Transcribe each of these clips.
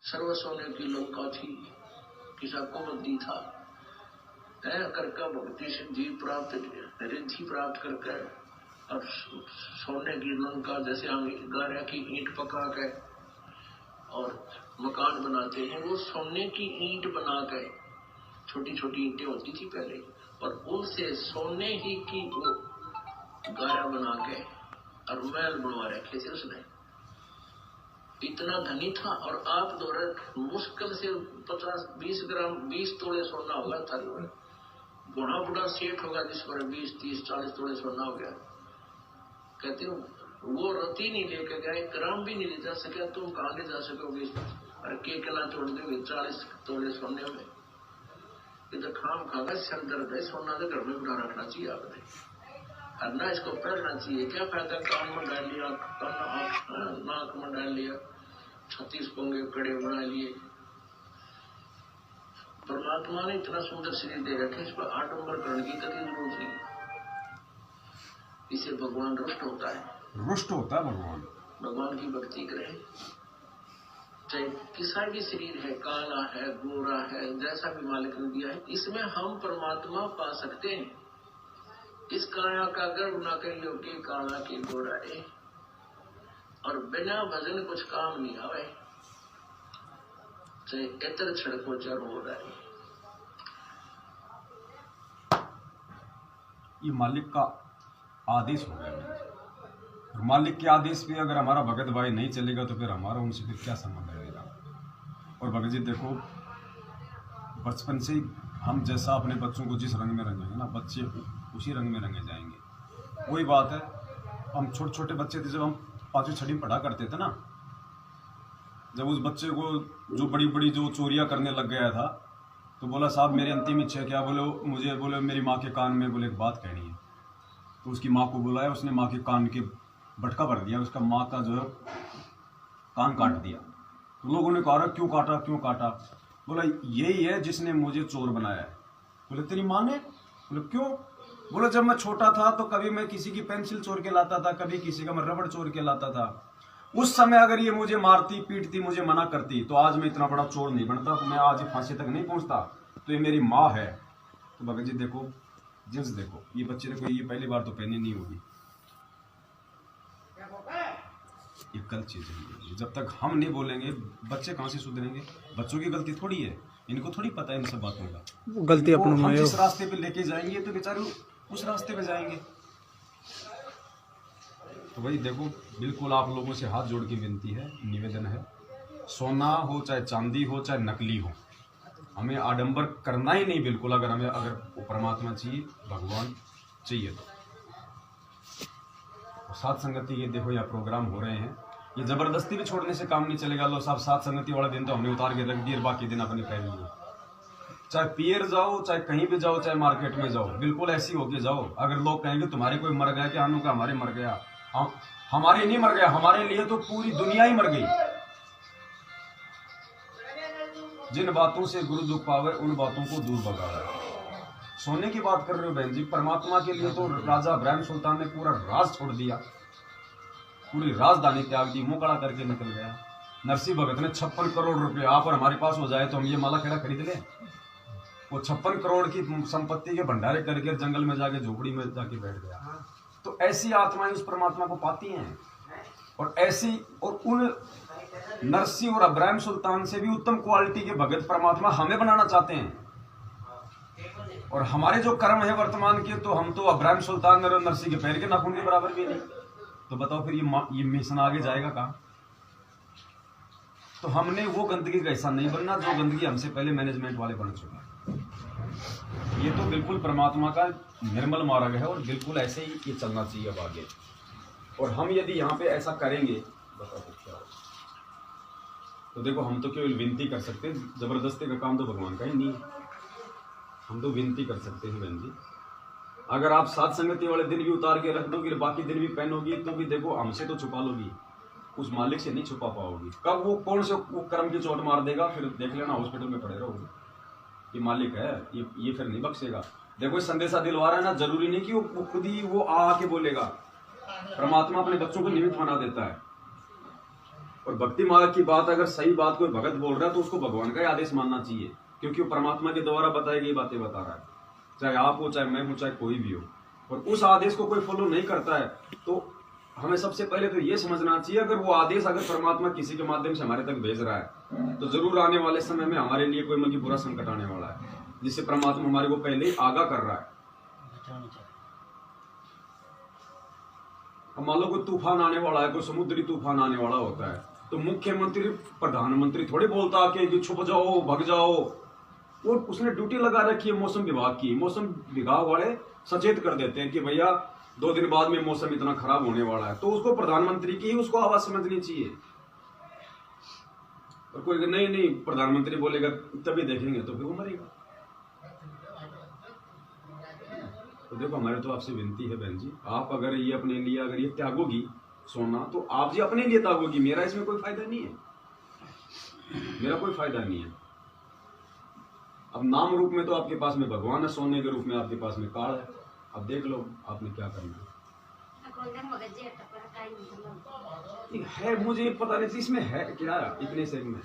सर्व सोने की लंका थी, किसा को बंदी था, करका भक्ति सिद्धि प्राप्त रिद्धि प्राप्त करके और सोने की लंका जैसे हम गारा की ईंट पका के और मकान बनाते हैं, वो सोने की ईंट बना के, छोटी छोटी ईंटें होती थी पहले, और उनसे सोने ही की वो गारा बना के और महल बनवा रखे थे उसने। इतना धनी था। और आप दौरे मुश्किल से 50-20 ग्राम 20 तोले सोना होगा था। बुढ़ा बुढ़ा सेठ होगा जिस पर 20-30-40 तोले सोना हो गया। कहते हो वो रति नहीं लेके गए, ग्राम भी नहीं ले जा सके, तुम कहाँ ले जा सकोगे? अरे केला तोड़ दोगे 40 तोले सोने में, ये तो खाम खागा सर दर्द है। सोना तो घर में बुढ़ा रखना चाहिए आपने, और ना इसको पहनना चाहिए। क्या फायदा? कान में डाल लिया, नाक में डाल लिया, 36 पोंगे कड़े बना लिए। परमात्मा ने इतना सुंदर शरीर दे रखे, इस पर आडंबर करने की कभी जरूरत नहीं। इसे भगवान रुष्ट होता है, रुष्ट होता है भगवान। भगवान की भक्ति करें, चाहे किसा भी शरीर है, काला है, गोरा है, जैसा भी मालिक ने दिया है, इसमें हम परमात्मा पा सकते हैं। इस काया का गर्व न करियो के काला के गोरा रे, और बिना भजन कुछ काम नहीं आवे, चाहे इतर छड़को चर हो रहा है। ये मालिक का आदेश हो गया, और मालिक के आदेश पे अगर हमारा भगत भाई नहीं चलेगा तो फिर हमारा उनसे फिर क्या संबंध रहेगा। और भगत जी देखो, बचपन से हम जैसा अपने बच्चों को जिस रंग में रंगेंगे ना, बच्चे उसी रंग में रंगे जाएंगे। वही बात है, हम छोटे छोटे बच्चे थे, जब हम 5वीं 6वीं में पढ़ा करते थे ना, जब उस बच्चे को जो बड़ी बड़ी जो चोरियां करने लग गया था, तो बोला साहब मेरी अंतिम इच्छा क्या? बोले मेरी माँ के कान में बोले एक बात कहनी है। तो उसकी माँ को बुलाया, उसने माँ के कान के बटका भर दिया, उसका माँ का जो है कान काट दिया। तो लोगों ने कहा क्यों काटा क्यों काटा? बोला यही है जिसने मुझे चोर बनाया है। बोले तेरी माँ ने? बोले क्यों? बोला जब मैं छोटा था तो कभी मैं किसी की पेंसिल चोर के लाता था, कभी किसी का मैं रबड़ चोर के लाता था। उस समय अगर ये मुझे मारती पीटती, मुझे मना करती, तो आज मैं इतना बड़ा चोर नहीं बनता, मैं आज फांसी तक नहीं पहुंचता। तो ये मेरी माँ है। तो भगत जी देखो, जींस देखो, ये बच्चे देखो, ये पहली बार तो पहनी नहीं होगी, ये गलत चीज है। जब तक हम नहीं बोलेंगे बच्चे कहाँ से सुधरेंगे? बच्चों की गलती थोड़ी है, इनको थोड़ी पता है इन सब बातों का। गलती अपनों में, हम जिस रास्ते पे लेके जाएंगे तो बेचारे उस रास्ते पे जाएंगे। तो भाई देखो, बिल्कुल आप लोगों से हाथ जोड़ के विनती है, निवेदन है, सोना हो चाहे चांदी हो चाहे नकली हो, हमें आडंबर करना ही नहीं बिल्कुल। अगर परमात्मा चाहिए, भगवान चाहिए तो साथ संगति, ये देखो यहाँ प्रोग्राम हो रहे हैं, ये जबरदस्ती भी छोड़ने से काम नहीं चलेगा। लो साहब, साथ संगति वाला दिन तो हमने उतार के रख दिया, बाकी दिन अपनी पहन लिए। चाहे पियर जाओ, चाहे कहीं भी जाओ, चाहे मार्केट में जाओ, बिल्कुल ऐसी होके जाओ। अगर लोग कहेंगे तुम्हारे कोई मर गया क्या? हम का हमारे मर गया, हमारे नहीं मर गया, हमारे लिए तो पूरी दुनिया ही मर गई। जिन बातों से गुरु दुख पावे उन बातों को दूर भगावे। सोने की बात कर रहे हो बहन जी, परमात्मा के लिए तो राजा इब्राहिम सुल्तान ने पूरा राज छोड़ दिया, पूरी राजधानी त्याग दी, मुकड़ा करके निकल गया। नरसिंह भगत ने 56 करोड़ रुपए आप और हमारे पास हो जाए तो हम ये माला खेड़ा खरीद लें? वो 56 करोड़ की संपत्ति के भंडारे करके जंगल में जाके झोपड़ी में जाके बैठ गया। तो ऐसी आत्माएं उस परमात्मा को पाती हैं, और ऐसी और उन नरसिंह और इब्राहिम सुल्तान से भी उत्तम क्वालिटी के भगत परमात्मा हमें बनाना चाहते हैं। और हमारे जो कर्म है वर्तमान के, तो हम तो इब्राहिम सुल्तान और नरसिंह के पैर के नाखून के बराबर भी नहीं। तो बताओ फिर ये मिशन आगे जाएगा कहाँ? तो हमने वो गंदगी का हिस्सा नहीं बनना जो गंदगी हमसे पहले मैनेजमेंट वाले बन चुके। ये तो बिल्कुल परमात्मा का निर्मल मार्ग है, और बिल्कुल ऐसे ही ये चलना चाहिए अब आगे। और हम यदि यहाँ पे ऐसा करेंगे, बताओ क्या हो? तो देखो, हम तो केवल विनती कर सकते हैं, जबरदस्ती का काम तो भगवान का ही नहीं है। हम तो विनती कर सकते हैं बहन जी। अगर आप साथ संगति वाले दिन भी उतार के रख दोगे, बाकी दिन भी पहनोगी, तो भी देखो हमसे तो छुपा लोगी, उस मालिक से नहीं छुपा पाओगी। कब वो कौन से वो कर्म की चोट मार देगा, फिर देख लेना हॉस्पिटल में पड़े रहोगे। ये मालिक है, ये फिर नहीं बख्शेगा। देखो, संदेशा दिलवा रहा है ना, जरूरी नहीं कि वो खुद ही वो आके बोलेगा। परमात्मा अपने बच्चों को निमित्त बना देता है, और भक्ति मार्ग की बात अगर सही बात कोई भगत बोल रहा है तो उसको भगवान का ही आदेश मानना चाहिए, क्योंकि वो परमात्मा के द्वारा बताई गई बातें बता रहा है, चाहे आप हो, चाहे मैं हूं, चाहे कोई भी हो। और उस आदेश को कोई फॉलो नहीं करता है तो हमें सबसे पहले तो ये समझना चाहिए, अगर वो आदेश अगर परमात्मा किसी के माध्यम से हमारे तक भेज रहा है तो जरूर आने वाले समय में हमारे लिए कोई मतलब बुरा संकट आने वाला है, जिससे परमात्मा हमारे को पहले ही आगाह कर रहा है। अब मान लो कोई तूफान आने वाला है, कोई समुद्री तूफान आने वाला होता है, तो मुख्यमंत्री प्रधानमंत्री थोड़ी बोलता कि छुप जाओ, भग जाओ। वो उसने ड्यूटी लगा रखी है मौसम विभाग की, मौसम विभाग वाले सचेत कर देते हैं कि भैया 2 दिन बाद में मौसम इतना खराब होने वाला है, तो उसको प्रधानमंत्री की ही उसको आवाज समझनी चाहिए। और कोई नहीं प्रधानमंत्री बोलेगा तभी देखेंगे, तो फिर वो मरेगा। तो देखो हमारे तो आपसे विनती है बहन जी, आप अगर ये अपने लिए अगर ये त्यागोगी सोना तो आप जी अपने लिए त्यागोगी, मेरा इसमें कोई फायदा नहीं है, मेरा कोई फायदा नहीं है। अब नाम रूप में तो आपके पास में भगवान है, सोने के रूप में आपके पास में काल है। अब देख लो आपने क्या करना है। मुझे पता नहीं इसमें है क्या, इतने से में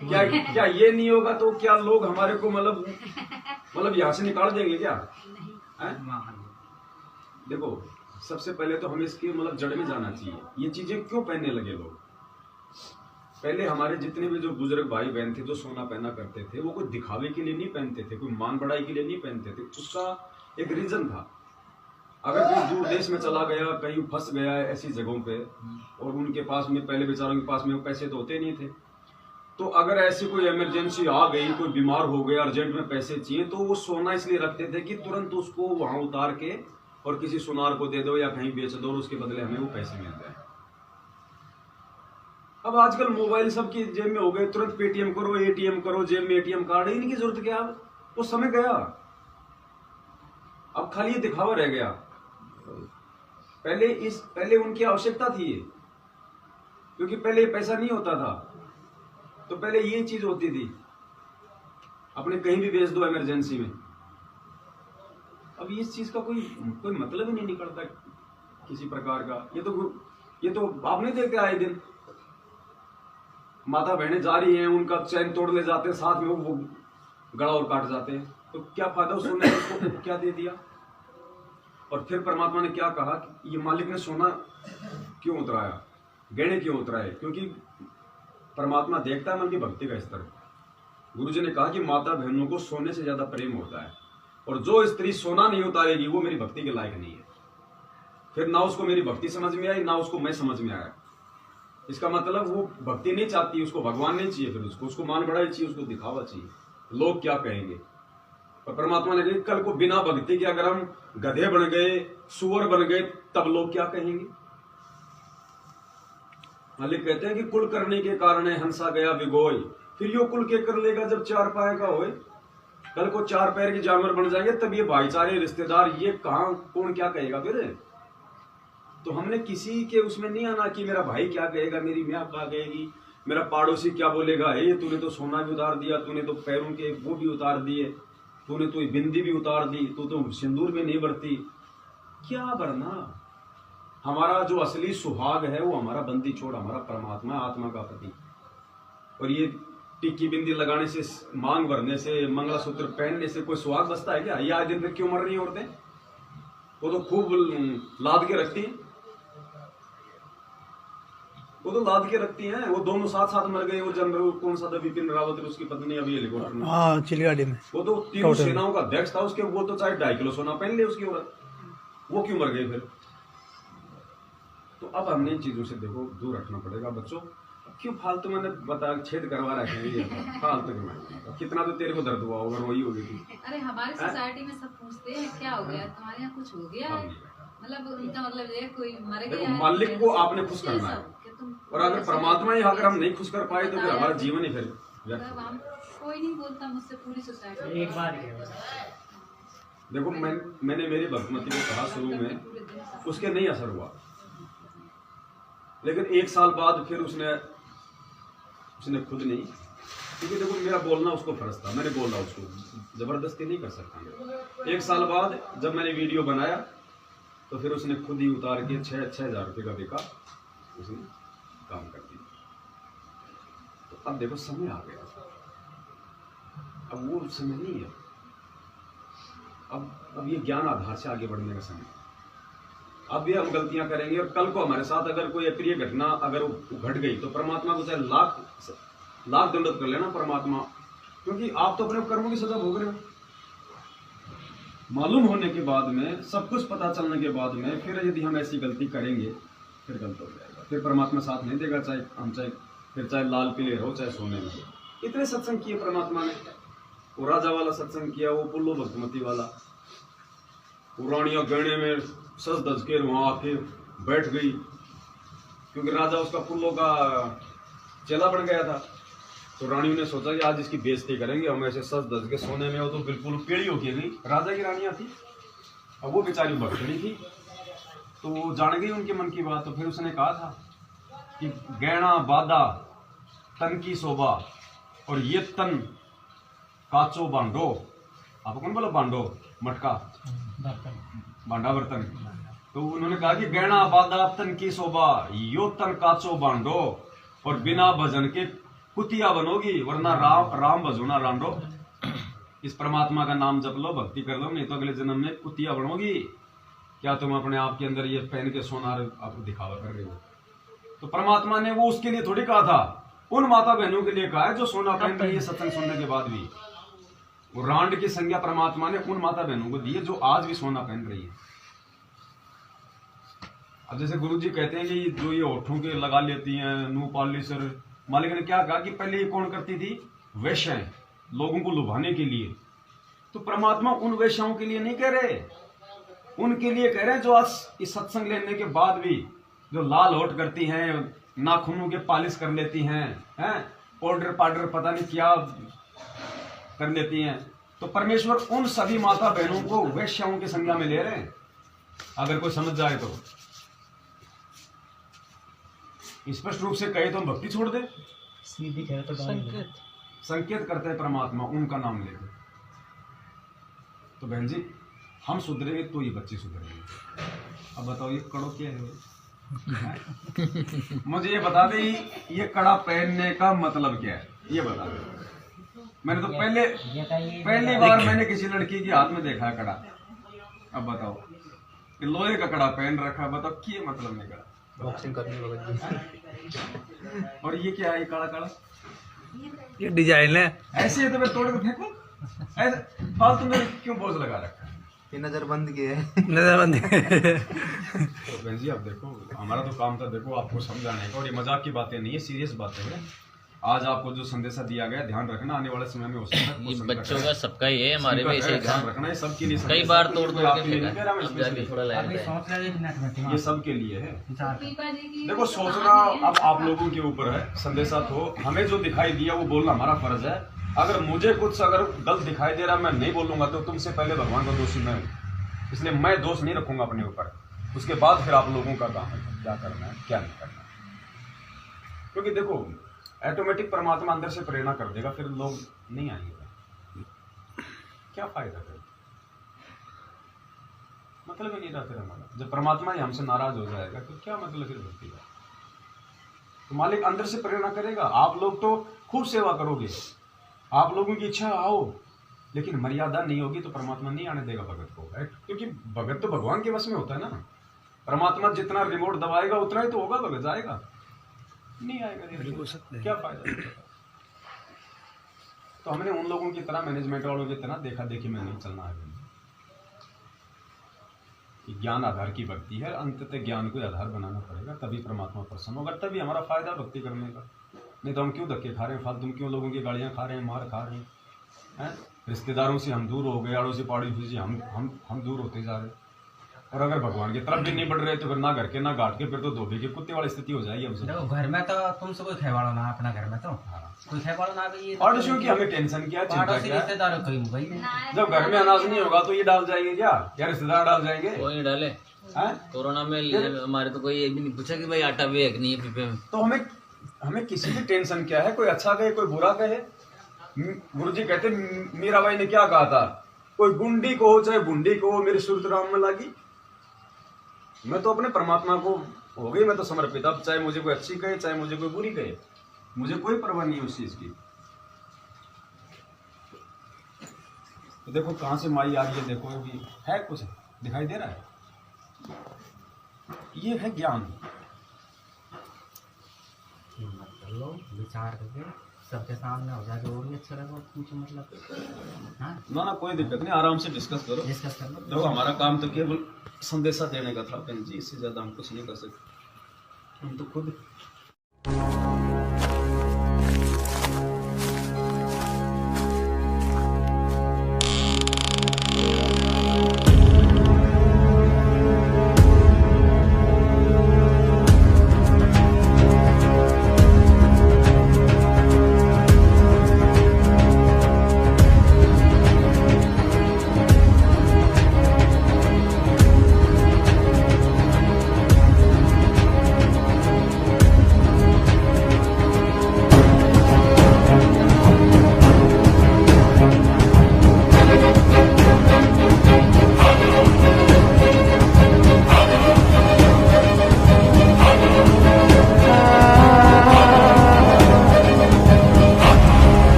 क्या ये नहीं होगा तो क्या लोग हमारे को मतलब यहाँ से निकाल देंगे क्या? देखो सबसे पहले तो हमें इसकी मतलब जड़ में जाना चाहिए, ये चीजें क्यों पहनने लगे लोग। पहले हमारे जितने भी जो बुजुर्ग भाई बहन थे जो सोना पहना करते थे, वो कोई दिखावे के लिए नहीं पहनते थे, कोई मान बढ़ाई के लिए नहीं पहनते थे, उसका एक रीजन था। अगर कोई दूर देश में चला गया, कहीं फंस गया है ऐसी जगहों पे, और उनके पास में पहले बेचारों के पास में वो पैसे तो होते नहीं थे, तो अगर ऐसी कोई इमरजेंसी आ गई, कोई बीमार हो गया, अर्जेंट में पैसे चाहिए, तो वो सोना इसलिए रखते थे कि तुरंत उसको वहां उतार के और किसी सुनार को दे दो या कहीं बेच दो और उसके बदले हमें वो पैसे मिल जाए। अब आजकल मोबाइल सबकी जेब में हो गए, तुरंत पेटीएम करो, एटीएम करो, जेब में एटीएम कार्ड है, इनकी जरूरत क्या? अब वो समय गया, अब खाली ये दिखावा रह गया। पहले उनकी आवश्यकता थी ये, क्योंकि पहले पैसा नहीं होता था, तो पहले ये चीज होती थी, अपने कहीं भी भेज दो इमरजेंसी में। अब इस चीज का कोई मतलब ही नहीं निकलता किसी प्रकार का। ये तो आप नहीं देखते आए दिन माता बहनें जा रही हैं, उनका चैन तोड़ ले जाते हैं, साथ में वो गला और काट जाते हैं, तो क्या फायदा उसने उसको क्या दे दिया। और फिर परमात्मा ने क्या कहा कि ये मालिक ने सोना क्यों उतराया, गहने क्यों उतराए? क्योंकि परमात्मा देखता है मन की भक्ति का स्तर। गुरु जी ने कहा कि माता बहनों को सोने से ज्यादा प्रेम होता है, और जो स्त्री सोना नहीं उतारेगी वो मेरी भक्ति के लायक नहीं है। फिर ना उसको मेरी भक्ति समझ में आई, ना उसको मैं समझ में आया। इसका मतलब वो भक्ति नहीं चाहती, उसको भगवान नहीं चाहिए, फिर उसको मान बढ़ाई चाहिए, उसको दिखावा चाहिए, लोग क्या कहेंगे। और परमात्मा ने कहा कल को बिना भक्ति के अगर हम गधे बन गए, सुअर बन गए, तब लोग क्या कहेंगे। मालिक कहते हैं कि कुल करने के कारण हंसा गया विगोय, फिर यो कुल के कर लेगा जब 4 पाए का होए। कल को 4 पैर के जानवर बन जाएंगे, तब ये भाईचारे रिश्तेदार ये कहां कौन क्या कहेगा फिर। तो हमने किसी के उसमें नहीं आना कि मेरा भाई क्या कहेगा, मेरी माँ क्या कहेगी, मेरा पड़ोसी क्या बोलेगा, ये तूने तो सोना भी उतार दिया, तूने तो पैरों के वो भी उतार दिए, तूने तो बिंदी भी उतार दी, तू तो सिंदूर भी नहीं भरती। क्या भरना? हमारा जो असली सुहाग है वो हमारा बंदी छोड़, हमारा परमात्मा, आत्मा का पति। और ये टिक्की बिंदी लगाने से, मांग भरने से, मंगलसूत्र पहनने से कोई सुहाग बसता है क्या? ये आज दिन फिर क्यों मर रही है औरतें? वो तो खूब लाद के रखती हैं, वो तो लाद के रखती हैं। वो दोनों साथ मर गए। वो जनरल कौन सा था, बिपिन रावत, उसकी पत्नी अभी हेलीकॉप्टर में, हाँ चिलगाड़ी में, वो तो तीनों सेनाओं का अध्यक्ष था उसके, वो तो चाहे 2.5 किलो सोना पहन ले उसकी औरत, वो क्यों मर गई फिर? तो अब हमने इन चीजों से देखो दूर रखना पड़ेगा बच्चों। क्यों फालतू मैंने बता छेद करवा रखे फालतू में, कितना तो तेरे को दर्द हुआ होगा, वही होगी थी। अरे हमारी सोसाइटी में सब पूछते हैं क्या हो गया तुम्हारे यहाँ, कुछ हो गया? मतलब उनका मतलब ये कोई मर गया। मालिक को आपने खुश करना है, और अगर परमात्मा ही अगर हम नहीं खुश कर पाए तो फिर हमारा जीवन ही फिर कोई नहीं बोलता मुझसे, पूरी सोसाइटी एक बार देखो मैंने मेरी भक्तमती को कहा शुरू में, उसके नहीं असर हुआ, लेकिन 1 साल बाद फिर उसने खुद नहीं, क्योंकि देखो मेरा बोलना उसको फर्ज था, मैंने बोला उसको, जबरदस्ती नहीं कर सकता। 1 साल बाद जब मैंने वीडियो बनाया तो फिर उसने खुद ही उतार के 6,000 रुपये का बिका, उसने काम कर दिया। अब देखो समय आ गया, अब वो समय नहीं है। अब ये ज्ञान आधार से आगे बढ़ने का समय। अब भी हम गलतियां करेंगे और कल को हमारे साथ अगर कोई अप्रिय घटना अगर घट गई तो परमात्मा को चाहे लाख दंडवत कर लेना परमात्मा, क्योंकि आप तो अपने कर्मों की सजा भोग रहे हो। मालूम होने के बाद में, सब कुछ पता चलने के बाद में फिर यदि हम ऐसी गलती करेंगे फिर गलत हो जाएगा, फिर परमात्मा साथ नहीं देगा, चाहे लाल पीले रहो चाहे सोने में हो। इतने सत्संग किए परमात्मा ने, वो राजा वाला सत्संग किया, वो पुल्लो भक्तमती वाला, पुरानिया गहने में सज धज के वहां आके बैठ गई, क्योंकि राजा उसका पुल्लो का चेला बन गया था। तो रानी ने सोचा कि आज इसकी बेइज्जती करेंगे हम, ऐसे सज धज के सोने में। वो तो बिल्कुल पीड़ी होके गई, राजा की रानियां थी, अब वो बेचारी भक्तड़ी थी, तो वो जान गई उनके मन की बात। तो फिर उसने कहा था कि गहना बादा तन की शोभा और ये तन काचो बांडो। आप कौन बोला बांडो? मटका, भांडा बर्तन। तो उन्होंने कहा कि गहना बादा तन की शोभा यो तन काचो बांडो, और बिना भजन के कुतिया बनोगी, वरना राम भजो ना रांडो। इस परमात्मा का नाम जप लो, भक्ति कर लो, नहीं तो अगले जन्म में कुतिया बनोगी। क्या तुम अपने आप के अंदर ये पहन के सोनार आपको दिखावा कर रहे हो? तो परमात्मा ने वो उसके लिए थोड़ी कहा था, उन माता बहनों के लिए कहा है जो सोना पहन रही है सत्संग सुनने के बाद भी। वो रांड की संज्ञा परमात्मा ने उन माता बहनों को दी है जो आज भी सोना पहन रही है। अब जैसे गुरु जी कहते हैं कि जो ये होठों के लगा लेती हैं नू पॉलिशर, मालिक ने क्या कहा कि पहले ये कौन करती थी? वेश्याएं, लोगों को लुभाने के लिए। तो परमात्मा उन वेश्याओं के लिए नहीं कह रहे, उनके लिए कह रहे हैं जो आज इस सत्संग लेने के बाद भी जो लाल होठ करती हैं, नाखूनों के पॉलिश कर लेती हैं, पाउडर पाउडर पता नहीं क्या कर लेती हैं। तो परमेश्वर उन सभी माता बहनों को वेश्याओं की संज्ञा में ले रहे हैं, अगर कोई समझ जाए तो। स्पष्ट रूप से कहे तो हम भक्ति छोड़ दे, सीधी कहे तो संकेत करते हैं परमात्मा उनका नाम लेकर। तो बहन जी, हम सुधरेंगे तो ये बच्चे सुधरेंगे। अब बताओ ये कड़ो क्या है? मुझे ये बता दे, ये कड़ा पहनने का मतलब क्या है, ये बता दे। मैंने तो पहली बार मैंने किसी लड़की के हाथ में देखा है कड़ा। अब बताओ, लोहे का कड़ा पहन रखा, बताओ क्या मतलब नहीं कड़ा? बॉक्सिंग करने और ये क्या है? ये काला काला ये डिजाइन है, ऐसे तो मैं तोड़ के फेंकूं? ऐसे फालतू में क्यों बोझ लगा रखा है? ये नजरबंद किया है, नजरबंद। तो बहन जी आप देखो, हमारा तो काम था देखो आपको समझाने का, और ये मजाक की बातें नहीं है, सीरियस बातें हैं। आज आपको जो संदेशा दिया गया ध्यान रखना, आने वाले समय में हो सकता है ये बच्चों का सबका ही है, हमारे में ऐसे ध्यान रखना है, सबके लिए। कई बार तोड़ के थोड़ा ये सबके लिए है। देखो सोचना अब आप लोगों के ऊपर है, संदेशा तो हमें जो दिखाई दिया वो बोलना हमारा फर्ज है। अगर मुझे कुछ अगर गलत दिखाई दे रहा मैं नहीं बोलूंगा तो तुमसे पहले भगवान का दोषी मैं हूँ, इसलिए मैं दोष नहीं रखूंगा अपने ऊपर। उसके बाद फिर आप लोगों का काम है क्या करना है क्या नहीं करना, क्योंकि देखो ऑटोमेटिक परमात्मा अंदर से प्रेरणा कर देगा, फिर लोग नहीं आएंगे, क्या फायदा फिर? मतलब ही नहीं रहा फिर हमारा। जब परमात्मा ही हमसे नाराज हो जाएगा तो क्या मतलब फिर भक्ति का? तो मालिक अंदर से प्रेरणा करेगा। आप लोग तो खूब सेवा करोगे, आप लोगों की इच्छा आओ, लेकिन मर्यादा नहीं होगी तो परमात्मा नहीं आने देगा भगत को, क्योंकि भगत तो भगवान के वश में होता है ना। परमात्मा जितना रिमोट दबाएगा उतना ही तो होगा, भगत जाएगा नहीं आएगा, क्या फायदा? तो हमने उन लोगों की तरह, मैनेजमेंट वालों की तरह देखा देखी में नहीं चलना है। ज्ञान आधार की भक्ति है, अंततः ज्ञान को आधार बनाना पड़ेगा, तभी परमात्मा प्रसन्न होगा, तभी हमारा फायदा भक्ति करने का। नहीं तो हम क्यों धक्के खा रहे हैं फालतू, क्यों लोगों की गाड़ियां खा रहे हैं, मार खा रहे हैं? रिश्तेदारों से हम दूर हो गए, आड़ों से पड़ोसी से हम दूर होते जा रहे हैं। और अगर भगवान की तरफ भी नहीं बढ़ रहे तो फिर ना घर के ना घाट के, फिर तो धोबी के कुत्ते वाली स्थिति हो जाएगी हमसे। देखो घर में तो तुमसे कोई खेवाड़ो ना, अपना घर में तो कोई खेवाड़ो ना भी। पड़ोसियों की हमें टेंशन क्या, चिंता क्या? रिश्तेदारों कोई भाई जब घर में अनाज नहीं होगा तो ये डाल जाएंगे क्या, या रिश्तेदार डाल जाएंगे? कोई नहीं डाले। कोरोना में हमारे तो कोई एक भी नहीं पूछा कि भाई आटा भी है कि नहीं है पीपे में। तो हमें किसी की टेंशन क्या है? कोई अच्छा कहे कोई बुरा कहे। गुरुजी कहते मीराबाई ने क्या कहा था, कोई गुंडी को हो चाहे बुंडी को हो, मेरी सूरत राम में लागी। मैं तो अपने परमात्मा को हो गई, मैं तो समर्पित। अब चाहे मुझे कोई अच्छी कहे चाहे मुझे कोई बुरी कहे, मुझे कोई परवाह नहीं है उस चीज की। तो देखो कहाँ से माई आ रही है, देखो अभी है कुछ दिखाई दे रहा है, ये है ज्ञान। हिम्मत कर लो, विचार करके सबके सामने हो जाके और भी अच्छा रहेगा। कुछ मतलब हाँ ना कोई दिक्कत नहीं, आराम से डिस्कस करो। डिस्कस कर लो। देखो हमारा काम तो केवल संदेशा देने का था बहन जी, इससे ज्यादा हम कुछ नहीं कर सकते। हम तो खुद